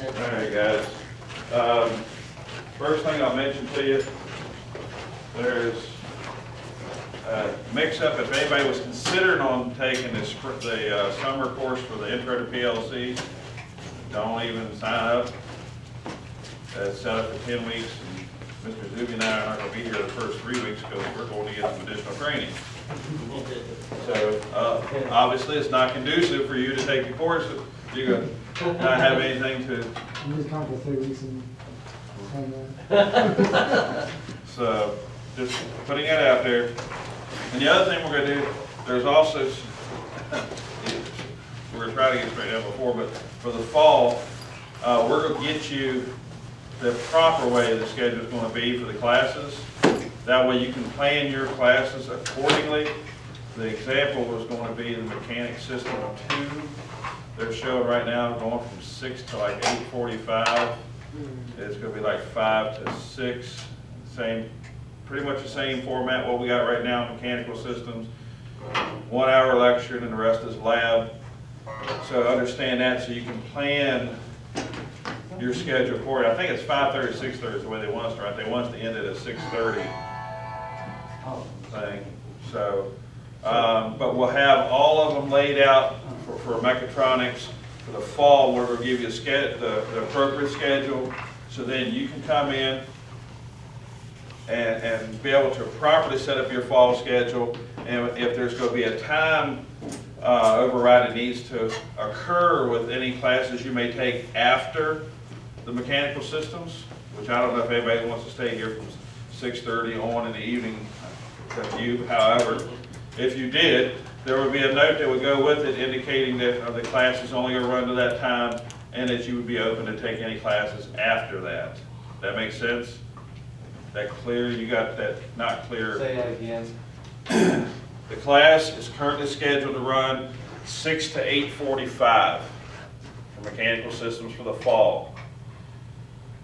All right, guys. First thing I'll mention to you, there's a mix-up. If anybody was considering on taking the summer course for the Intro to PLC, don't even sign up. It's set up for 10 weeks, and Mr. Zuby and I are not going to be here the first 3 weeks because we're going to get some additional training. So obviously, it's not conducive for you to take the course if you're going to not have anything to. I'm just counting for 3 weeks and So just putting it out there. And the other thing we're going to do, there's also, we're going to try to get straight out before, but for the fall, we're going to get you the proper way the schedule is going to be for the classes. That way you can plan your classes accordingly. The example was going to be the mechanic system 2. They're showing right now going from 6 to like 8:45. It's going to be like 5 to 6. Pretty much the same format what we got right now in mechanical systems. 1 hour lecture and the rest is lab. So understand that so you can plan your schedule for it. I think it's 5:30 to 6:30 is the way they want us to, right? They want us to end it at 6:30 thing. So, but we'll have all of them laid out for mechatronics. For the fall, we're going to give you the appropriate schedule, so then you can come in and be able to properly set up your fall schedule. And if there's going to be a time override that needs to occur with any classes you may take after the mechanical systems, which I don't know if anybody wants to stay here from 6:30 on in the evening, except you. However, if you did, there would be a note that would go with it indicating that the class is only going to run to that time and that you would be open to take any classes after that. That makes sense? That clear? You got that not clear? Say that again. The class is currently scheduled to run 6 to 8:45 for mechanical systems for the fall.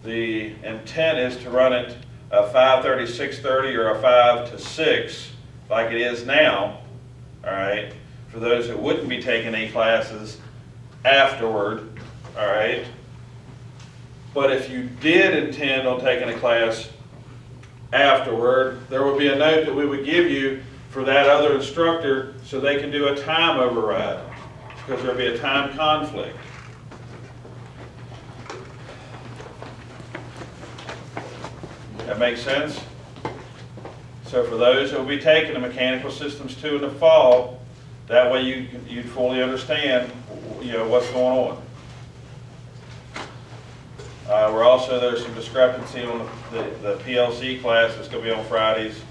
The intent is to run it a 5:30, 6:30, or a 5 to 6 like it is now, all right, for those who wouldn't be taking any classes afterward, all right. But if you did intend on taking a class afterward, there would be a note that we would give you for that other instructor so they can do a time override, because there will be a time conflict. That makes sense? So for those who will be taking the mechanical systems 2 in the fall, that way you'd fully understand, what's going on. There's some discrepancy on the PLC class that's going to be on Fridays.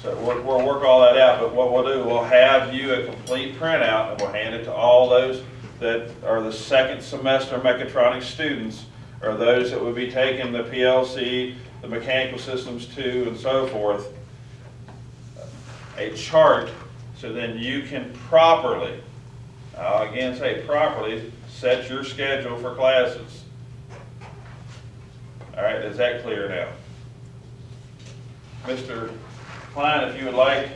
So we'll work all that out, but what we'll do, we'll have you a complete printout and we'll hand it to all those that are the second semester mechatronics students, or those that would be taking the PLC, the mechanical systems 2, and so forth, a chart so then you can properly, I'll again say properly, set your schedule for classes. All right, is that clear now? Mr. Klein, if you would like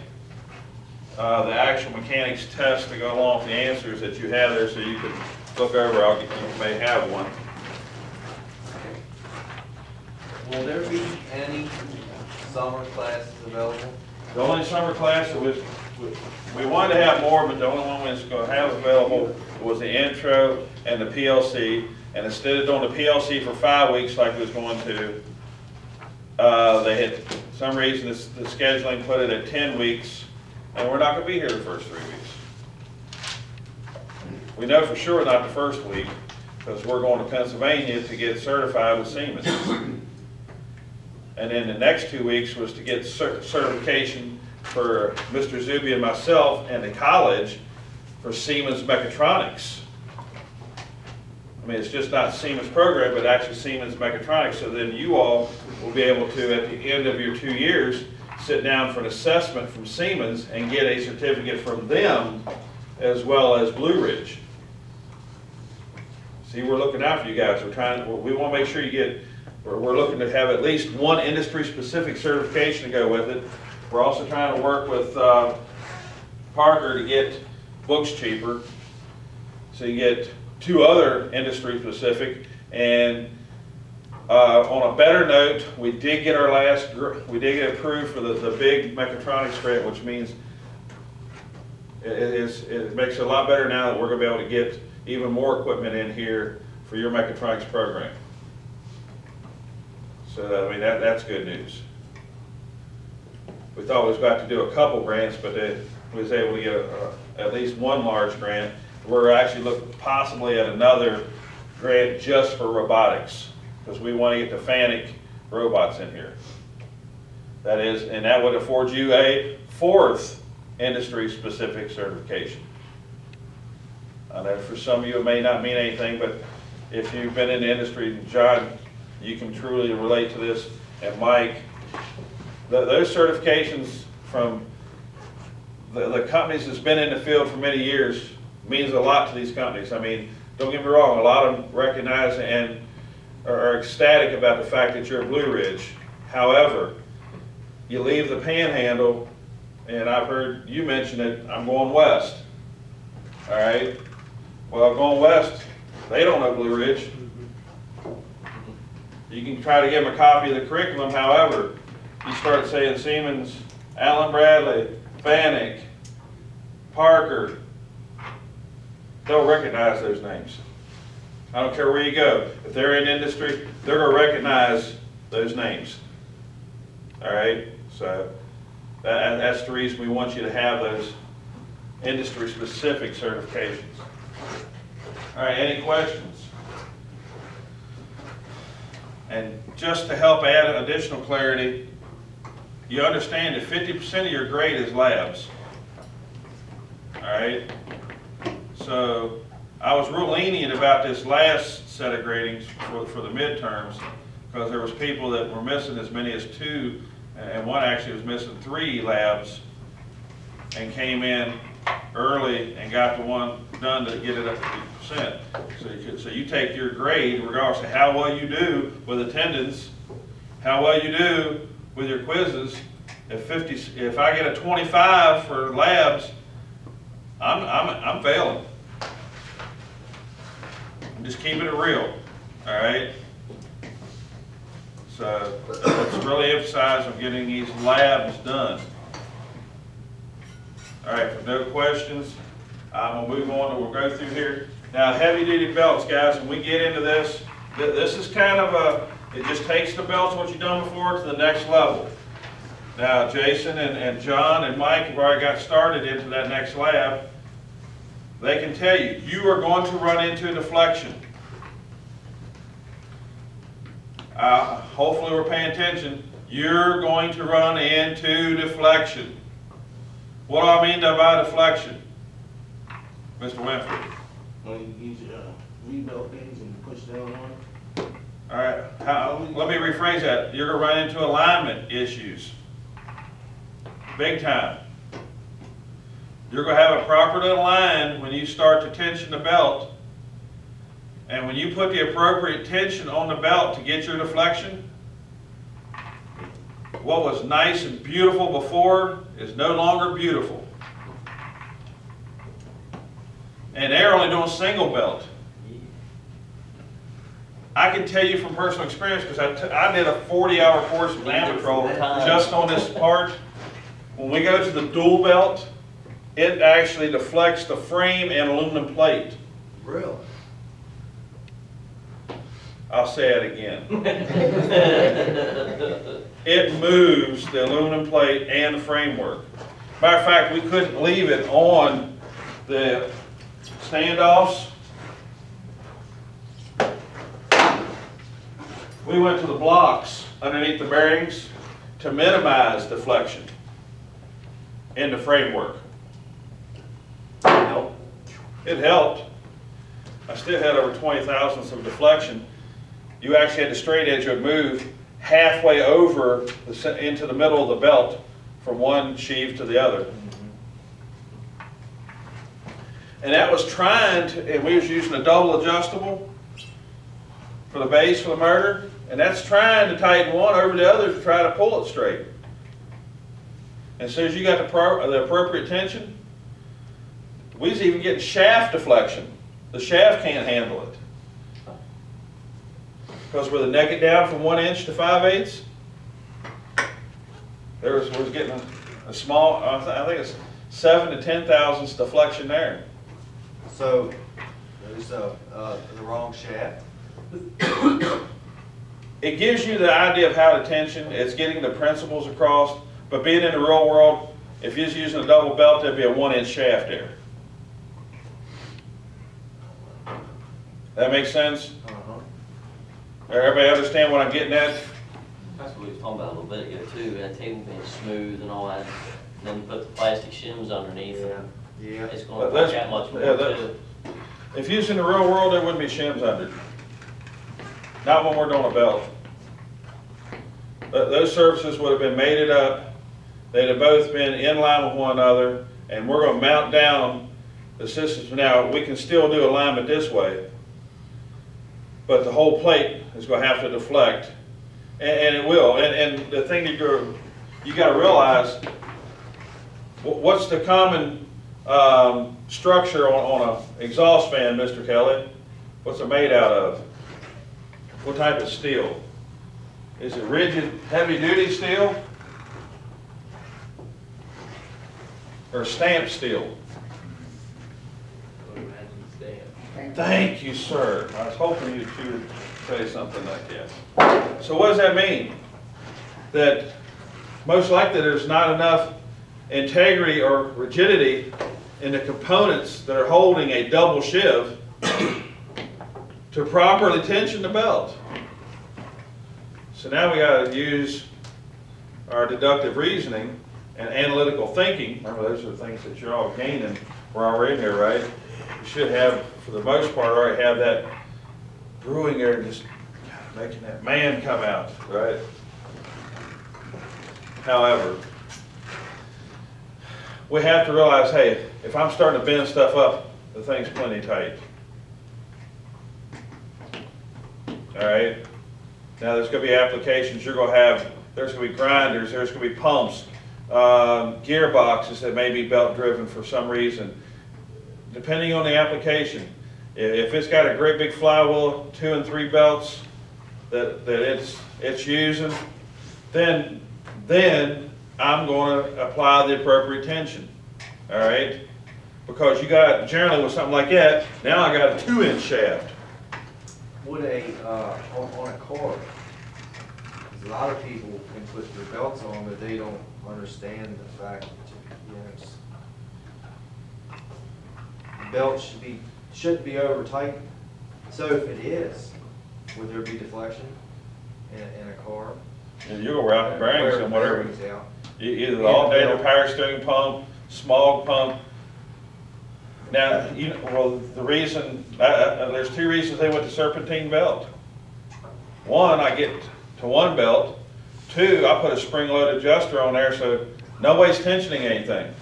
the actual mechanics test to go along with the answers that you have there so you can look over, you may have one. Will there be any summer classes available? The only summer class that we wanted to have more, but the only one we was going to have available was the intro and the PLC. And instead of doing the PLC for 5 weeks like we was going to, they had, for some reason, the scheduling put it at 10 weeks, and we're not going to be here the first 3 weeks. We know for sure not the first week, because we're going to Pennsylvania to get certified with Siemens. And then the next 2 weeks was to get certification for Mr. Zuby and myself and the college for Siemens Mechatronics. I mean, it's just not Siemens program, but actually Siemens Mechatronics. So then you all will be able to, at the end of your 2 years, sit down for an assessment from Siemens and get a certificate from them, as well as Blue Ridge. See, we're looking out for you guys. We want to make sure you get. We're looking to have at least one industry-specific certification to go with it. We're also trying to work with Parker to get books cheaper. So you get 2 other industry specific, and on a better note, we did get approved for the big mechatronics grant, which means it makes it a lot better now that we're going to be able to get even more equipment in here for your mechatronics program. So I mean that's good news. We thought we was about to do a couple grants, but we was able to get at least one large grant. We're actually looking possibly at another grant just for robotics, because we want to get the FANUC robots in here. That is, and that would afford you a 4th industry-specific certification. I know for some of you it may not mean anything, but if you've been in the industry, John, you can truly relate to this, and Mike, those certifications from the companies that's been in the field for many years means a lot to these companies. I mean, don't get me wrong, a lot of them recognize and are ecstatic about the fact that you're at Blue Ridge. However, you leave the Panhandle, and I've heard you mention it, I'm going west. All right? Well, going west, they don't know Blue Ridge. You can try to give them a copy of the curriculum, however, you start saying Siemens, Allen Bradley, FANUC, Parker, they'll recognize those names. I don't care where you go. If they're in industry, they're going to recognize those names. All right? So that's the reason we want you to have those industry-specific certifications. All right, any questions? And just to help add additional clarity, you understand that 50% of your grade is labs. All right? So I was real lenient about this last set of gradings for the midterms, because there was people that were missing as many as 2, and one actually was missing 3 labs, and came in early and got the one done to get it up to 50%. So you take your grade, regardless of how well you do with attendance, how well you do with your quizzes. If I get a 25 for labs, I'm failing. I'm just keeping it real, all right? So let's really emphasize on getting these labs done. All right, for no questions, I'm gonna move on and we'll go through here. Now, heavy duty belts, guys, when we get into this, this is kind of it just takes the belts, what you've done before, to the next level. Now, Jason and John and Mike have already got started into that next lab. They can tell you, you are going to run into deflection. Hopefully we're paying attention. You're going to run into deflection. What do I mean by deflection? Mr. Winfrey. When you use your Vbelt things and push down on it. All right, let me rephrase that. You're going to run into alignment issues. Big time. You're going to have it properly aligned when you start to tension the belt. And when you put the appropriate tension on the belt to get your deflection, what was nice and beautiful before is no longer beautiful. And they're only doing single belt. I can tell you from personal experience, because I did a 40-hour course with Amatrol just on this part. When we go to the dual belt, it actually deflects the frame and aluminum plate. Really? I'll say it again. It moves the aluminum plate and the framework. Matter of fact, we couldn't leave it on the standoffs. We went to the blocks underneath the bearings to minimize deflection in the framework. It helped. I still had over 20 thousandths of deflection. You actually had the straight edge would move halfway over into the middle of the belt from one sheave to the other. And that was trying to, and we was using a double adjustable for the base for the motor, and that's trying to tighten one over the other to try to pull it straight. And as soon as you got the appropriate tension, we was even getting shaft deflection. The shaft can't handle it. Because with a neck it down from 1 inch to 5/8, we're getting a small, I think it's 7 to 10 thousandths deflection there. So, there's the wrong shaft. It gives you the idea of how to tension. It's getting the principles across. But being in the real world, if you're using a double belt, there'd be a 1 inch shaft there. That makes sense? Everybody understand what I'm getting at? That's what we was talking about a little bit ago too, that table being smooth and all that. And then you put the plastic shims underneath. Yeah. It's gonna work that much more too. If you're in the real world, there wouldn't be shims under. Not when we're doing a belt. Those surfaces would have been mated up. They'd have both been in line with one another, and we're going to mount down the systems. Now, we can still do alignment this way, but the whole plate is going to have to deflect, and it will. And the thing that you got to realize, what's the common structure on an exhaust fan, Mr. Kelly? What's it made out of? What type of steel? Is it rigid, heavy-duty steel? Or stamped steel? Thank you, sir. I was hoping you would say something like that. So what does that mean? That most likely there's not enough integrity or rigidity in the components that are holding a double sheave to properly tension the belt. So now we got to use our deductive reasoning and analytical thinking. Remember, those are the things that you're all gaining. We're already in here, right? You should have, for the most part, already have that brewing there, just making that man come out, right? However, we have to realize, hey, if I'm starting to bend stuff up, the thing's plenty tight. All right? Now there's going to be applications you're going to have, there's going to be grinders, there's going to be pumps, gearboxes that may be belt driven for some reason. Depending on the application. If it's got a great big flywheel, 2 and 3 belts that it's using, then I'm going to apply the appropriate tension. All right? Because you got, generally with something like that, now I got a 2-inch shaft. Would on a car, 'cause a lot of people can put their belts on, but they don't understand the fact that, the belt shouldn't be over tight. So if it is, would there be deflection in a car? And you go out the bearings and whatever. Bearings out. Either the alternator power steering pump, smog pump. Now, well, the reason, there's 2 reasons they went to serpentine belt. 1, I get to 1 belt. 2, I put a spring-load adjuster on there so nobody's tensioning anything.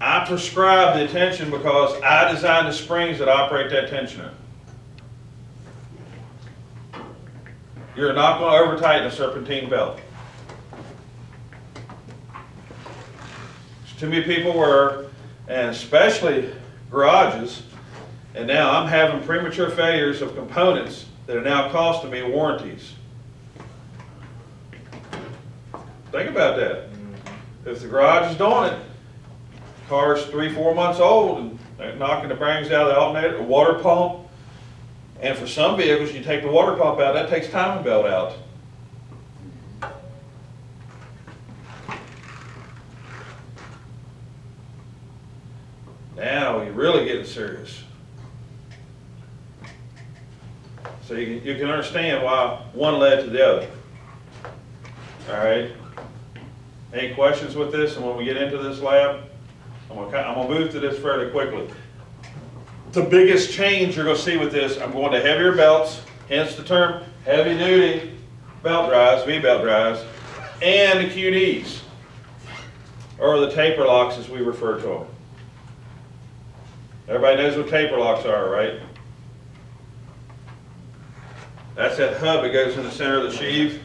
I prescribe the tension because I designed the springs that operate that tensioner. You're not going to over-tighten a serpentine belt. Too many people were, and especially garages, and now I'm having premature failures of components that are now costing me warranties. Think about that. If the garage is doing it, the car's 3-4 months old and they're knocking the bearings out of the alternator, the water pump, and for some vehicles you take the water pump out, that takes timing belt out. Now you're really getting serious. So you can understand why one led to the other. All right. Any questions with this? And when we get into this lab, I'm gonna move to this fairly quickly. The biggest change you're going to see with this, I'm going to heavier belts, hence the term heavy-duty belt drives, V-belt drives, and the QDs, or the taper locks as we refer to them. Everybody knows what taper locks are, right? That's that hub that goes in the center of the sheave.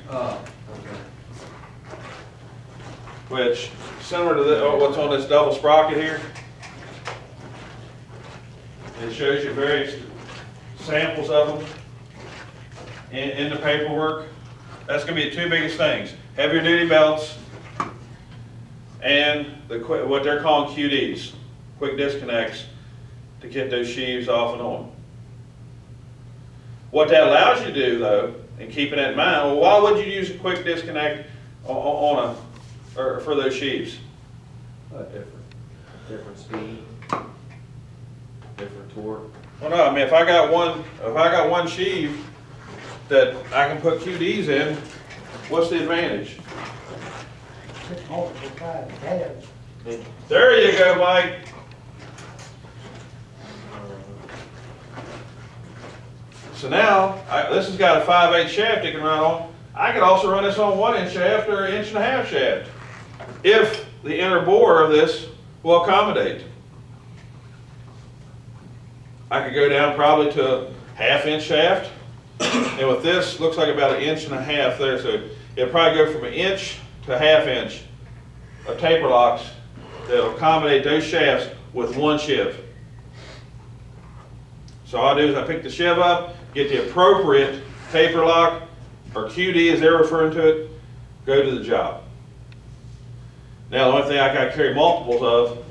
Which, similar to what's on this double sprocket here, It shows you various samples of them in the paperwork. That's gonna be the two biggest things. Heavier duty belts and what they're calling QDs, quick disconnects, to get those sheaves off and on. What that allows you to do though, and keeping that in mind, well, why would you use a quick disconnect or for those sheaves? Different speed, different torque. Well, no, I mean, if I got one sheave that I can put QDs in, what's the advantage? Six multiple size tabs. There you go, Mike. So now, this has got a 5/8 shaft it can run on. I could also run this on 1 inch shaft or 1.5 inch shaft, if the inner bore of this will accommodate. I could go down probably to a 1/2 inch shaft, and with this, looks like about 1.5 inches there, so it'll probably go from 1 inch to 1/2 inch of taper locks that'll accommodate those shafts with one shiv. So all I do is I pick the shiv up, get the appropriate taper lock, or QD as they're referring to it, go to the job. Now the only thing I got to carry multiples of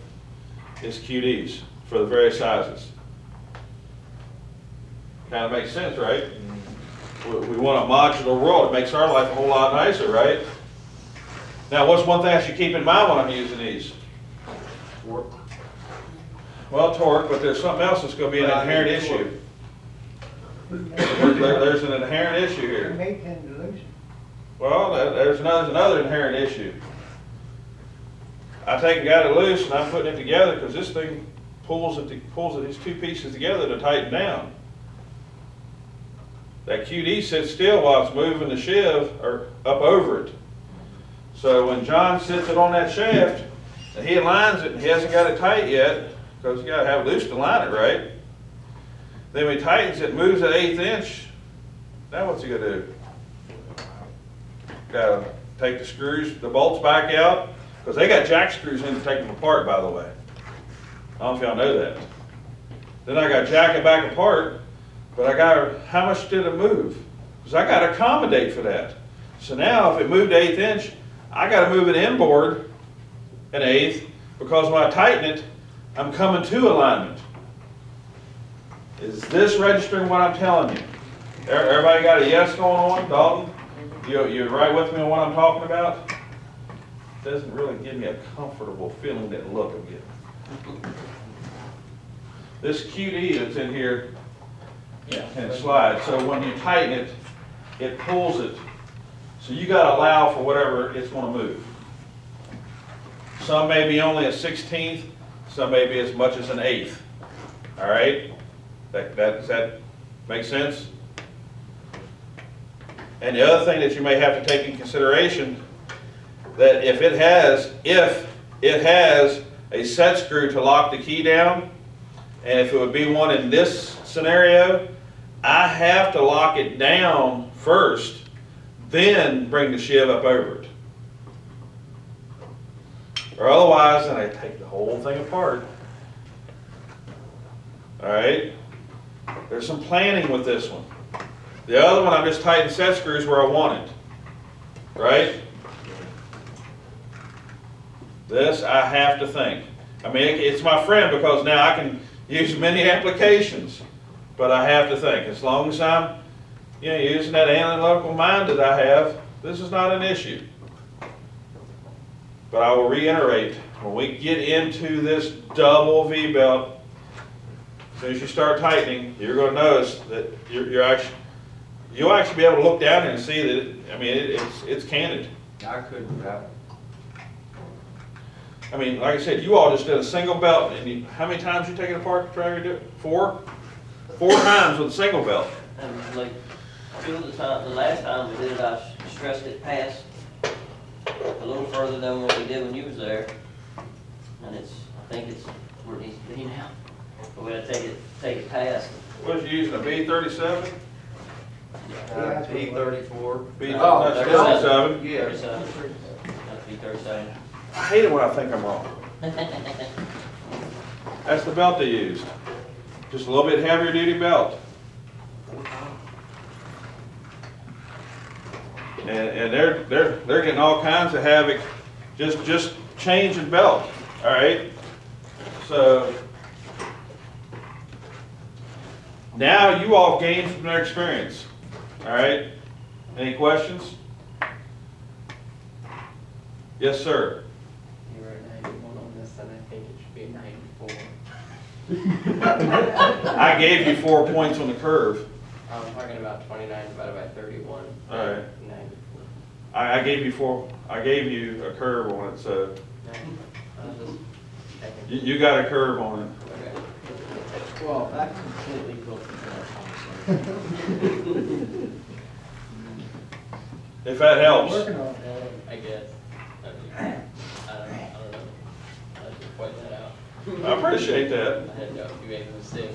is QDs for the various sizes. Kind of makes sense, right? We want a modular world. It makes our life a whole lot nicer, right? Now what's one thing I should keep in mind when I'm using these? Torque. Well, torque, but there's something else that's going to be an inherent issue. There's an inherent issue here. Make and dilution. Well, there's another inherent issue. I got it loose and I'm putting it together because this thing pulls these two pieces together to tighten down. That QD sits still while it's moving the shiv or up over it. So when John sits it on that shaft and he aligns it and he hasn't got it tight yet, because you got to have it loose to line it right. Then when he tightens it, moves at 1/8 inch. Now what's he gonna do? Got to take the screws, the bolts back out, because they got jack screws in to take them apart, by the way. I don't know if y'all know that. Then I got to jack it back apart, but how much did it move? Because I got to accommodate for that. So now if it moved to 1/8 inch, I got to move it inboard 1/8, because when I tighten it, I'm coming to alignment. Is this registering what I'm telling you? Everybody got a yes going on? Dalton, you right with me on what I'm talking about? Doesn't really give me a comfortable feeling, that look I'm getting. This QD that's in here can slide, so when you tighten it, it pulls it. So you got to allow for whatever it's going to move. Some may be only a 1/16, some may be as much as an 1/8. All right? Does that make sense? And the other thing that you may have to take in consideration, that if it has a set screw to lock the key down, and if it would be one in this scenario, I have to lock it down first, then bring the shiv up over it. Or otherwise, then I take the whole thing apart. All right? There's some planning with this one. The other one, I'm just tightening set screws where I want it. Right? This, I have to think. I mean, it's my friend because now I can use many applications, but I have to think. As long as I'm using that analytical mind that I have, this is not an issue. But I will reiterate, when we get into this double V-belt, as soon as you start tightening, you're going to notice that you'll actually be able to look down and see that it's candid. I couldn't have. I mean, like I said, you all just did a single belt, and how many times you take it apart to try to do it? 4? 4 times with a single belt. And like, the last time we did it, I stressed it past a little further than what we did when you was there. And I think it's where it needs to be now. But we gotta take it past. What was you using, a B37? P34. B37? Yeah. 37. That's be 37. I hate it when I think I'm wrong. That's the belt they used. just a little bit heavier duty belt. And they're getting all kinds of havoc just changing belt. All right. So now you all gained from their experience. All right. Any questions? Yes, sir. You were at 91 on this, and I think it should be 94. I gave you 4 points on the curve. I'm talking about 29 divided by 31. All right. 94. I gave you I gave you a curve on it, so I was just checking. you got a curve on it. Okay. Well, that completely broke the conversation. If that helps. Working on that. I guess. I don't know. I just point that out. I appreciate that. I had no few made mistakes.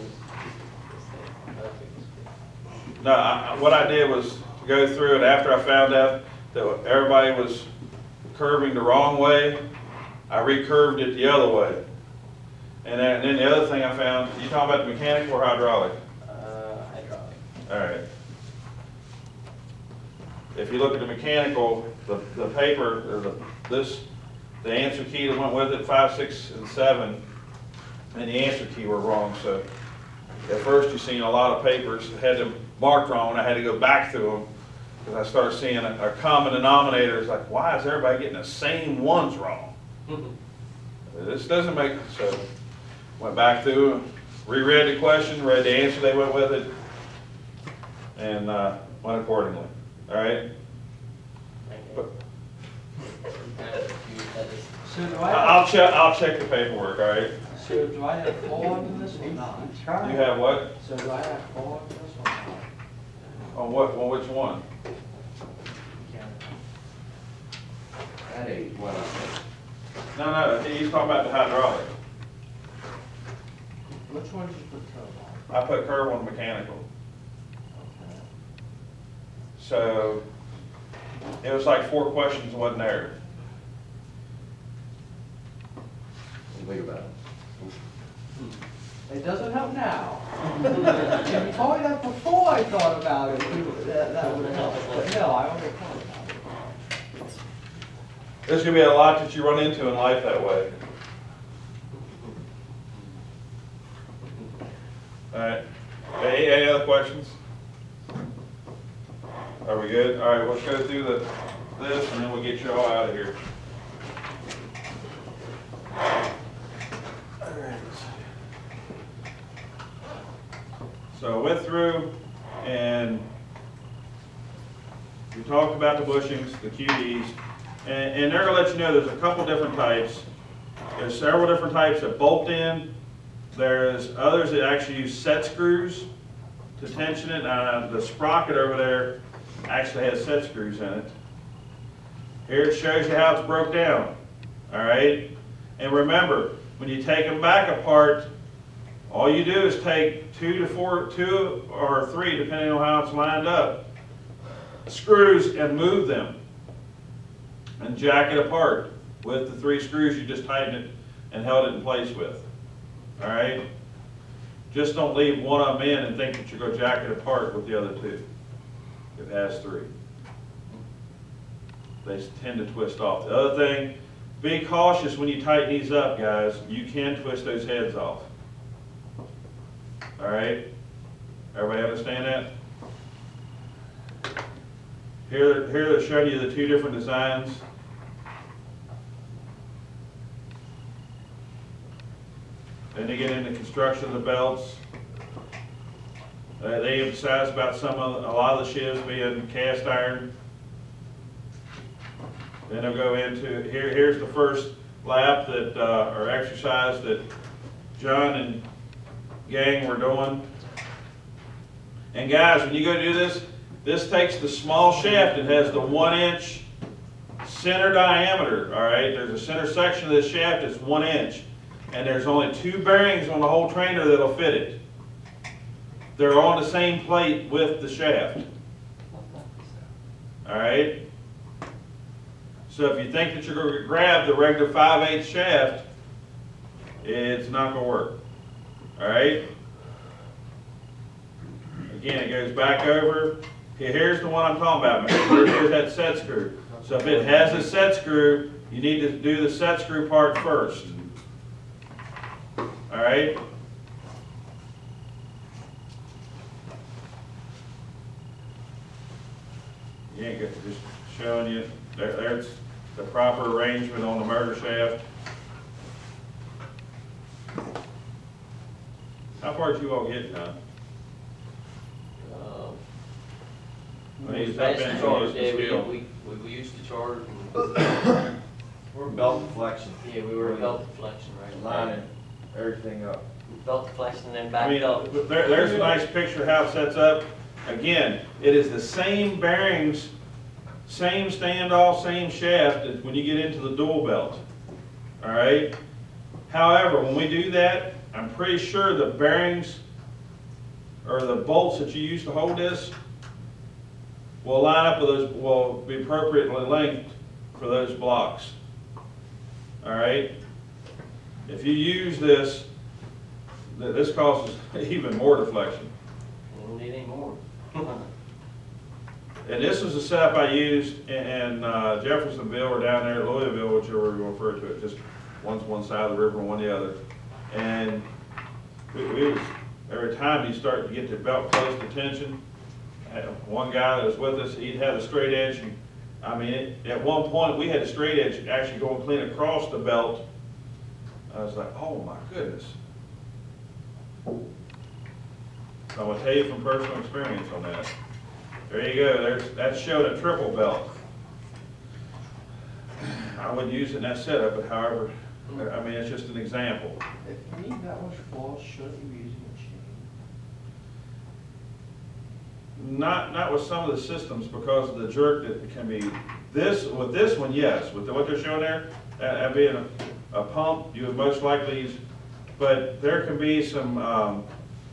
No, what I did was to go through it after I found out that everybody was curving the wrong way, I recurved it the other way. And then the other thing I found, you talking about the mechanical or hydraulic? Hydraulic. All right. If you look at the mechanical, the paper, or the answer key that went with it, 5, 6, and 7, and the answer key were wrong. So at first you seen a lot of papers that had them marked wrong, and I had to go back through them because I started seeing a common denominator. It's like, why is everybody getting the same ones wrong? This doesn't make sense. So went back through, reread the question, read the answer they went with it, and went accordingly. All right? But So do I I'll check the paperwork, all right? so do I have 4 on this or not? You have what? So do I have 4 on this or not? On what, on which one? That ain't what I think. No, he's talking about the hydraulic. Which one did you put curve on? I put curve on the mechanical. So it was like 4 questions wasn't there. Think about it. It doesn't help now. If you told me that before I thought about it, that would have helped. But no, I only thought about it. There's gonna be a lot that you run into in life that way. All right. Any other questions? Are we good? All right, let's go through this and then we'll get you all out of here. All right. So I went through and we talked about the bushings, the QDs, and they're gonna let you know there's a couple different types. There's several different types that bolt in. There's others that actually use set screws to tension it. The sprocket over there actually has set screws in it. Here it shows you how it's broke down. All right? And remember, when you take them back apart, all you do is take 2 or 3, depending on how it's lined up, screws and move them and jack it apart with the 3 screws you just tightened it and held it in place with. All right? Just don't leave one of them in and think that you're going to jack it apart with the other 2. It has 3. They tend to twist off. The other thing, be cautious when you tighten these up, guys. You can twist those heads off. All right? Everybody understand that? Here they're showing you the 2 different designs. Then they get into construction of the belts. They emphasize about a lot of the shivs being cast iron. Then they'll go into, here's the first lap that, or exercise that John and gang were doing. And guys, when you go do this, this takes the small shaft. It has the 1-inch center diameter, all right? There's a center section of this shaft that's 1 inch. And there's only 2 bearings on the whole trainer that'll fit it. They're on the same plate with the shaft. All right? So if you think that you're going to grab the regular 5/8 shaft, it's not going to work. All right? Again, it goes back over. Here's the one I'm talking about. Here's that set screw. So if it has a set screw, you need to do the set screw part first. All right? You ain't got just showing you. There's the proper arrangement on the motor shaft. How far did you all get, John? I mean, it's not Fast been charge, so yeah, used to steel. we used to charge. We're belt deflection. Yeah, we were belt deflection, right? Lining everything up. Belt deflection and then I backed mean, up. there's a nice picture how it sets up. Again, it is the same bearings, same standoff, same shaft as when you get into the dual belt. All right? However, when we do that, I'm pretty sure the bearings or the bolts that you use to hold this will line up with those, will be appropriately lengthed for those blocks. All right? If you use this, this causes even more deflection. We don't need any more. And this was the setup I used in Jeffersonville or down there at Louisville, whichever you refer to it. Just one's one side of the river and one the other. And every time you start to get the belt close to tension, one guy that was with us, he'd have a straight edge. And, I mean, at one point we had a straight edge actually going clean across the belt. I was like, oh my goodness. So I'm going to tell you from personal experience on that. There you go. That showed a triple belt. I wouldn't use it in that setup, but however, I mean, it's just an example. If you need that much force, shouldn't you be using a chain? Not with some of the systems because of the jerk that it can be. With this one, yes. With what they're showing there, that being a pump, you would most likely use. But there can be some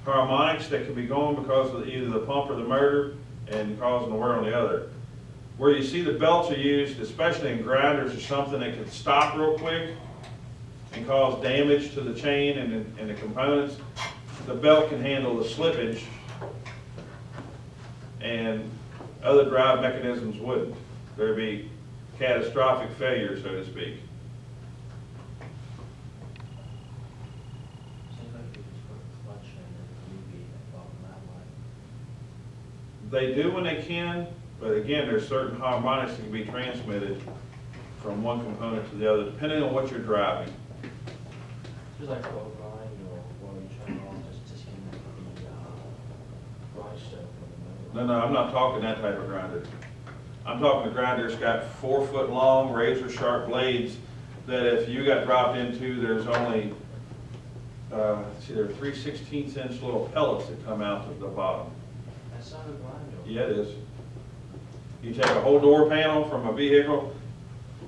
harmonics that can be going because of either the pump or the motor and causing the wear on the other. Where you see the belts are used, especially in grinders or something that can stop real quick and cause damage to the chain and the components, the belt can handle the slippage and other drive mechanisms wouldn't. There'd be catastrophic failure, so to speak. They do when they can, but again, there's certain harmonics that can be transmitted from one component to the other, depending on what you're driving. Just like what grind or what you turn on, just in the grind stuff. No, I'm not talking that type of grinder. I'm talking a grinder that's got 4 foot long, razor sharp blades that if you got dropped into, there's only, let's see, there are 3/16 inch little pellets that come out of the bottom. That's not a grinder. Yeah, it is. You take a whole door panel from a vehicle,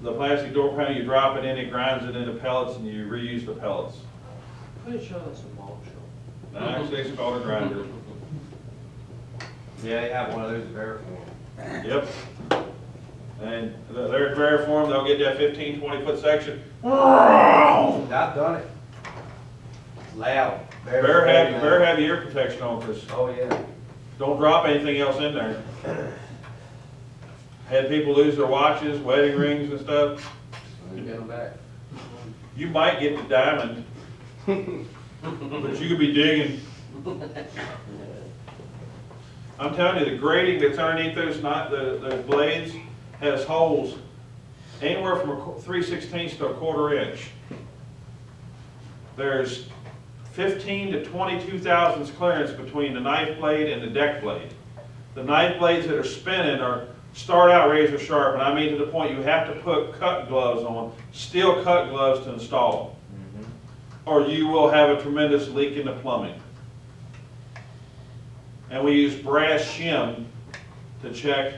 the plastic door panel, you drop it in, it grinds it into pellets, and you reuse the pellets. Pretty sure that's a malt show. Now, actually, it's called a grinder. Yeah, they have one of those in Veriform. Yep. And they're in Veriform, they'll get that 15, 20-foot section. I've done it. It's loud. Better loud. have ear protection on, because Oh, yeah. don't drop anything else in there. Had people lose their watches, wedding rings and stuff. You get them back. You might get the diamond, but you could be digging. I'm telling you, the grating that's underneath those blades has holes anywhere from 3/16 to 1/4 inch. There's 15 to 22 thousandths clearance between the knife blade and the deck blade. The knife blades that are spinning start out razor sharp, and I mean to the point you have to put cut gloves on, steel cut gloves to install them, or you will have a tremendous leak in the plumbing. And we use brass shim to check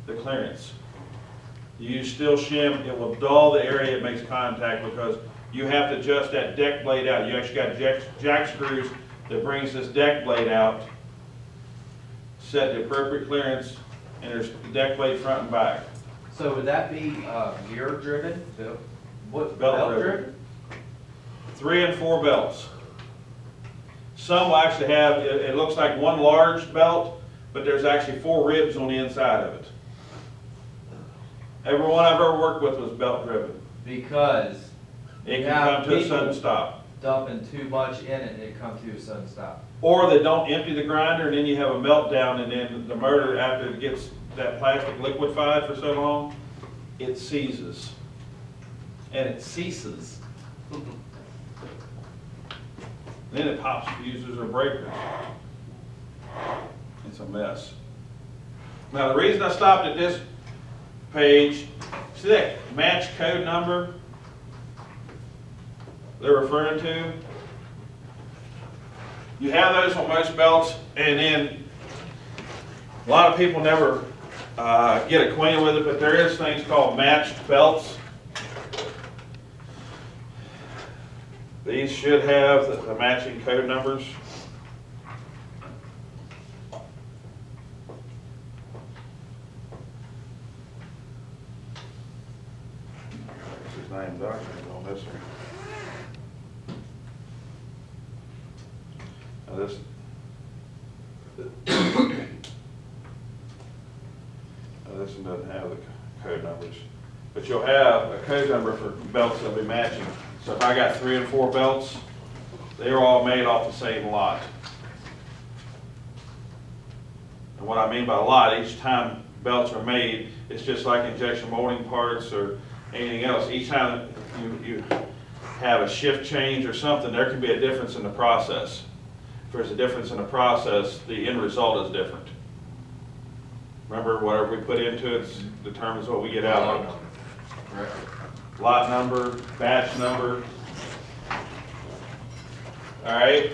the clearance. You use steel shim, it will dull the area it makes contact because you have to adjust that deck blade out. You actually got jack screws that brings this deck blade out, set the appropriate clearance, and there's the deck blade front and back. So would that be gear driven? What, Belt belt driven. driven? 3 and 4 belts. Some will actually have, it looks like one large belt, but there's actually 4 ribs on the inside of it. Every one I've ever worked with was belt driven. Because It you can have come to a people sudden stop. dumping too much in it and it comes to a sudden stop. Or they don't empty the grinder and then you have a meltdown, and then the motor, after it gets that plastic liquefied for so long, it seizes. And it ceases. Then it pops fuses or breakers. It's a mess. Now the reason I stopped at this page, see that match code number they're referring to? You have those on most belts, and then a lot of people never get acquainted with it, but there is things called matched belts. These should have the matching code numbers. What's his name? Document on this one. Now this, this one doesn't have the code numbers, but you'll have a code number for belts that'll be matching. So if I got 3 and 4 belts, they're all made off the same lot. And what I mean by lot, each time belts are made, it's just like injection molding parts or anything else. Each time you have a shift change or something, there can be a difference in the process. If there's a difference in the process, the end result is different. Remember, whatever we put into it determines what we get out of it. Correct. Lot number, batch number. All right,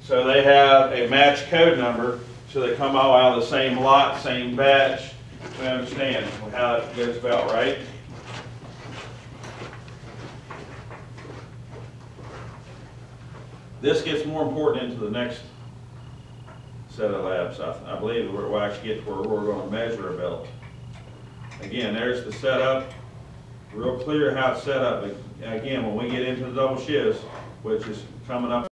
so they have a match code number, so they come all out of the same lot, same batch. We understand how it goes about, right? This gets more important into the next set of labs. I believe we'll actually get to where we're going to measure a belt. Again, there's the setup. Real clear how it's set up. Again, when we get into the double shifts, which is coming up